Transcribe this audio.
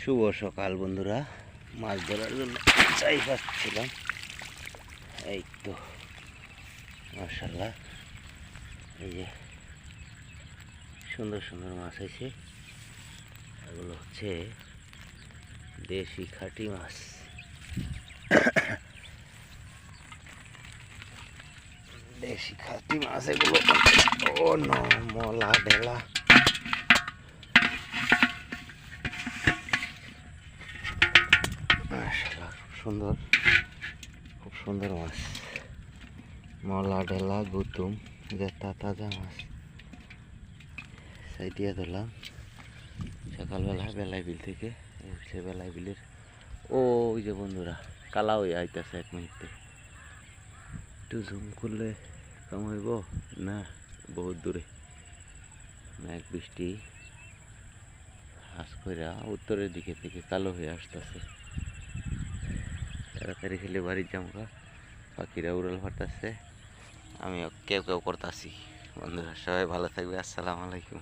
শুভ সকাল বন্ধুরা, মাছ ধরার জন্য চাই পাচ্ছিলাম। এই তো মাশাআল্লাহ, এই যে সুন্দর সুন্দর মাছ আছে। এগুলো হচ্ছে দেশি খাঁটি মাছ। দেশি খাঁটি মাছ এগুলো। ও নো, মলা ঢেলা। মাশাআল্লাহ, খুব সুন্দর মাছ। মলা ঢেলা গুতুম জেতা তাজা মাছ সাইডিয়া ধরলাম সকালবেলা বেলাই বিল থেকে। হচ্ছে বেলাই বিলের ওই যে বন্ধুরা কালা হয়ে আইতেছে। এক মিনিটে একটু জুম করলে কম হইব না, বহুত দূরে। মেঘ বৃষ্টি হাস কইরা উত্তরের দিকে থেকে কালো হয়ে আসতেছে। তাড়াতাড়ি খেলে বাড়ির জামকা, পাখিরা উড়াল ফাটাচ্ছে, আমিও কেউ কেউ করতেছি। বন্ধুরা সবাই ভালো থাকবে। আসসালামু আলাইকুম।